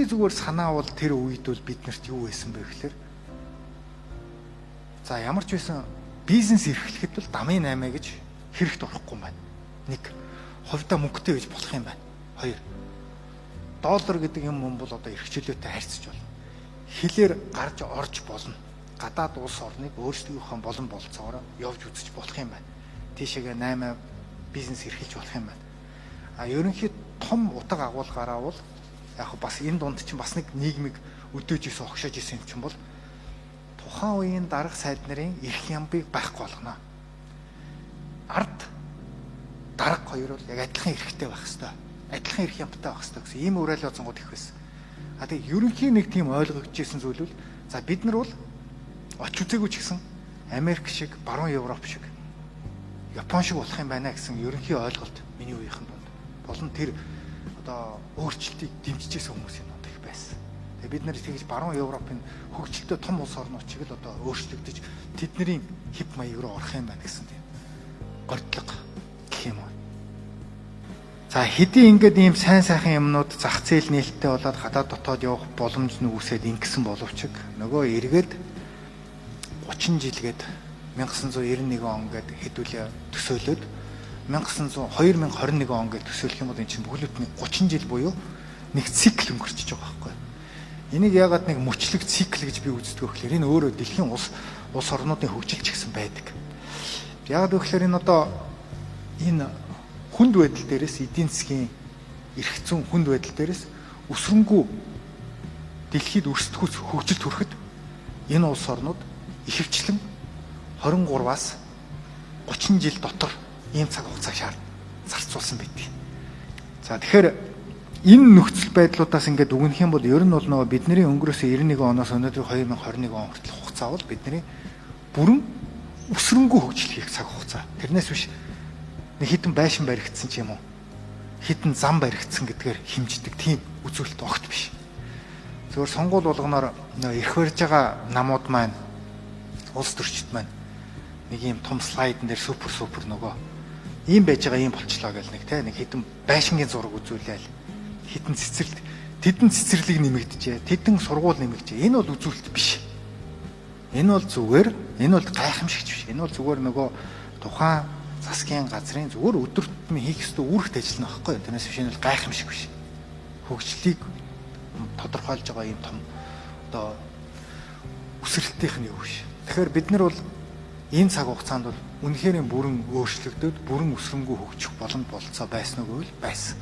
Миний зүгээр санаа бол тэр үед бол биднэрт юу байсан бэ гэхээр за ямар ч байсан бизнес эрхлэхэд бол дамын 8 гэж хэрэгт орохгүй юм байна. 1. Хувьдаа мөнгөтэй гэж болох юм байна. 2. Доллар гэдэг юм бол одоо эрх чөлөөтэй харьцаж болно. Хилээр гарч орж болно. Гадаад улс орныг өөрсдийнхөө болон болцоогоор явж үзэж болох юм байна. Тийшээгээ 8 бизнес эрхэлж болох юм байна. Ерөнхийд том утга агуулгаараа бол яг бас энэ дунд чинь бас нэг нийгмийг өдөөж исэн огшоож исэн юм чинь бол тухайн үеийн дарга сайд нарын эрх ямбыг байхгүй болгоно. Ард дарга хоёр бол яг адилхан эрхтэй байх хэвээр. Адилхан эрх ямтай байх хэвээр гэсэн ийм уриалал зонгод их байсан. Тэгээ ерөнхийн нэг тийм ойлгогдчихсэн зүйл бол за бид нар бол оч үзээгүй ч гэсэн Америк шиг, баруун Европ шиг, Япон шиг болох юм байна гэсэн ерөнхий ойлголт миний үеийнхэн донд болон тэр одоо өөрчлөлтийг дэмжижсэн хүмүүсийн донд их байсан. Тэгээ бид нар тэгж баруун Европын хөгжилтэй том улс орнууд шиг л одоо өөрчлөгдөж тэдний хэв маяг руу орох юм байна гэсэн тийм гордлого гэх юм уу. За хэдий ингээд ийм сайн сайхан юмнууд зах зээл нээлттэй болоод гадаад дотоод явах боломж нь үүсээд ингэсэн боловч нөгөө эргээд 30 жилгээд 1991 он гээд хэдүүлээ төсөөлөд 2021 он гээд төсөөлөх юм бол энэ чинь бүхэл бүтэн 30 жил буюу нэг цикл өнгөрчихөж байгаа байхгүй. Энийг яагаад нэг мөчлөг цикл гэж би үздэг вэ гэхээр энэ өөрөө дэлхийн улс орнуудын хөгжилч гэсэн байдаг. Яагаад вэ гэхээр энэ одоо энэ хүнд байдал дээрээс эдийн засгийн эрх зүйн хүнд байдал дээрээс өсрөнгүү дэлхийд өрсөлдөхөс хөгжилд хүрэхэд энэ улс орнууд ихэвчлэн 23-аас 30 жил дотор ийм цаг хугацаа зарцуулсан байдаг. За тэгэхээр энэ нөхцөл байдлуудаас ингээд үгнэх юм бол ер нь бол нөгөө бидний өнгөрөөсөн 91 оноос өнөөдөр 2021 он хүртэл хугацаа бол бидний бүрэн өсрөнгүү хөгжил хийх цаг хугацаа. Тэрнээс биш нэг хитэн байшин баригдсан ч юм уу, хитэн зам баригдсан гэдгээр хэмждэг тийм үзүүлэлт огт биш. Зөвхөн сонгуул болгоноор ирэх барьж байгаа намууд маань улс төрчид маань нэг юм том слайдн дээр супер нөгөө ийм байж байгаа ийм болчлоо гэл нэг хитэн байшингийн зураг үзүүлээл хитэн цэцэрлэг тэдэн цэцэрлэг нэмэгдэжээ тэдэн сургууль нэмэгдэжээ энэ бол үзүүлэлт биш. Энэ бол зүгээр энэ бол гайхамшигч биш. Энэ бол зүгээр нөгөө тухайн засгийн газрын зүгээр өдөр тутмын хийх ёстой үүрэгт ажил нь байхгүй. Тэрнээс биш энэ бол гайхамшиг биш. Хөгжлийг тодорхойлж байгаа юм том одоо өсрэлтийнх нь юу биш. Тэгэхээр бид нар бол энэ цаг хугацаанд бол үнэхээр бүрэн өөрчлөгдөд бүрэн өсрөнгөө хөгжих боломж болцоо байсан уу гэвэл байсан.